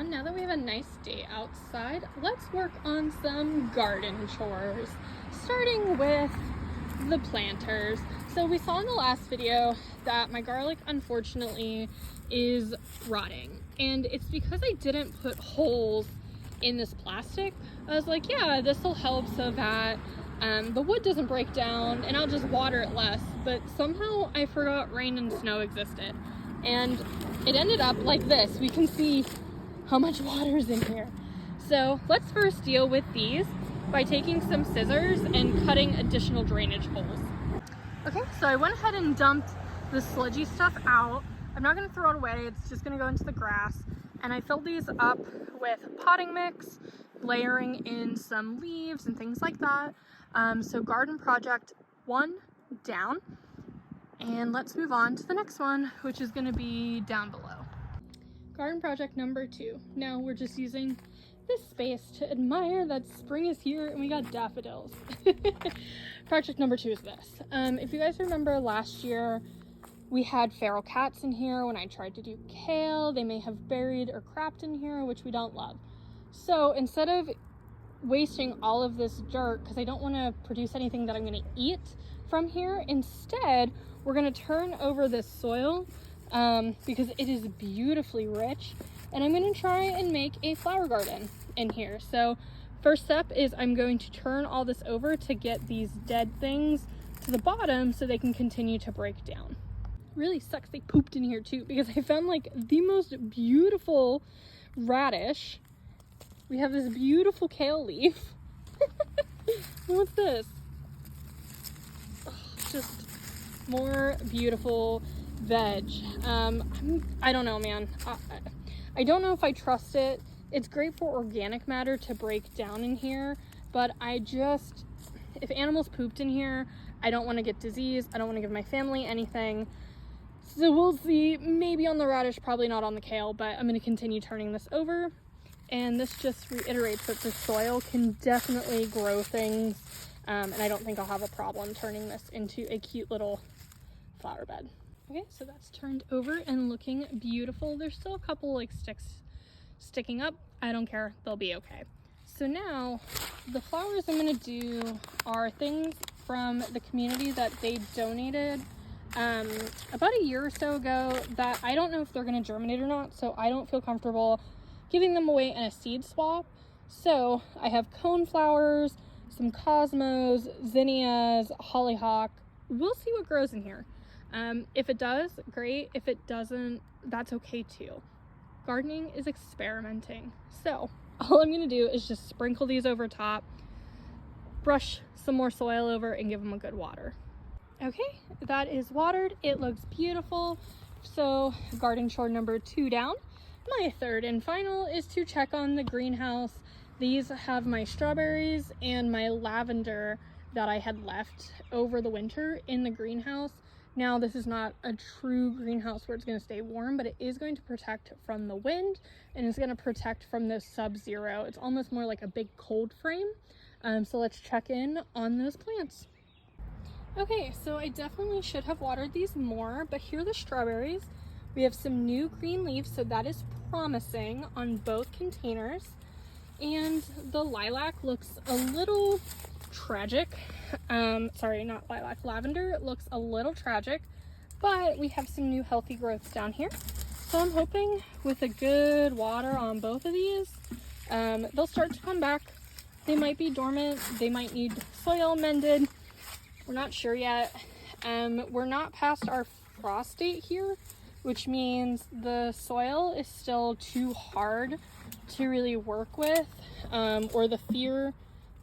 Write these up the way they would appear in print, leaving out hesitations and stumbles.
everyone. Now that we have a nice day outside, let's work on some garden chores, starting with the planters. So we saw in the last video that my garlic unfortunately is rotting, and it's because I didn't put holes in this plastic. I was like, yeah, this will help so that the wood doesn't break down and I'll just water it less, but somehow I forgot rain and snow existed, and it ended up like this. We can see how much water is in here. So let's first deal with these by taking some scissors and cutting additional drainage holes. Okay, so I went ahead and dumped the sludgy stuff out. I'm not going to throw it away, it's just going to go into the grass. And I filled these up with potting mix, layering in some leaves and things like that. So garden project 1 down. And let's move on to the next one, which is going to be down below. Garden project number 2. Now we're just using this space to admire that spring is here and we got daffodils. Project number 2 is this. If you guys remember last year, we had feral cats in here when I tried to do kale. They may have buried or crapped in here, which we don't love. So instead of wasting all of this dirt, because I don't want to produce anything that I'm going to eat from here, instead we're going to turn over this soil because it is beautifully rich, and I'm going to try and make a flower garden in here. So first step is I'm going to turn all this over to get these dead things to the bottom so they can continue to break down. Really sucks they pooped in here too, because I found like the most beautiful radish. We have this beautiful kale leaf. What's this? Oh, just more beautiful veg. I don't know, man. I don't know if I trust it. It's great for organic matter to break down in here, but if animals pooped in here, I don't want to get disease. I don't want to give my family anything. So we'll see, maybe on the radish, probably not on the kale, but I'm going to continue turning this over. And this just reiterates that the soil can definitely grow things. And I don't think I'll have a problem turning this into a cute little flower bed. Okay, so that's turned over and looking beautiful. There's still a couple like sticks sticking up. I don't care, they'll be okay. So now the flowers I'm going to do are things from the community that they donated about a year or so ago that I don't know if they're going to germinate or not, so I don't feel comfortable giving them away in a seed swap. So I have cone flowers, some cosmos, zinnias, hollyhock. We'll see what grows in here. If it does, great. If it doesn't, that's okay too. Gardening is experimenting. So all I'm going to do is just sprinkle these over top, brush some more soil over, and give them a good water. Okay, that is watered. It looks beautiful. So garden chore number 2 down. My third and final is to check on the greenhouse. These have my strawberries and my lavender that I had left over the winter in the greenhouse. Now, this is not a true greenhouse where it's going to stay warm, but it is going to protect from the wind, and it's going to protect from the sub-zero. It's almost more like a big cold frame. So let's check in on those plants. Okay, so I definitely should have watered these more, but here are the strawberries. We have some new green leaves, so that is promising on both containers. And the lilac looks a little tragic. Sorry, not lilac, lavender. It looks a little tragic, but we have some new healthy growths down here. So I'm hoping with a good water on both of these, they'll start to come back. They might be dormant. They might need soil mended. We're not sure yet. We're not past our frost date here, which means the soil is still too hard to really work with, or the fear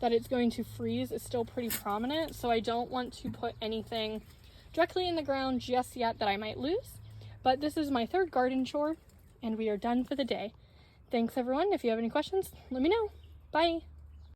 that it's going to freeze is still pretty prominent. So I don't want to put anything directly in the ground just yet that I might lose. But this is my third garden chore, and we are done for the day. Thanks everyone. If you have any questions, let me know. Bye.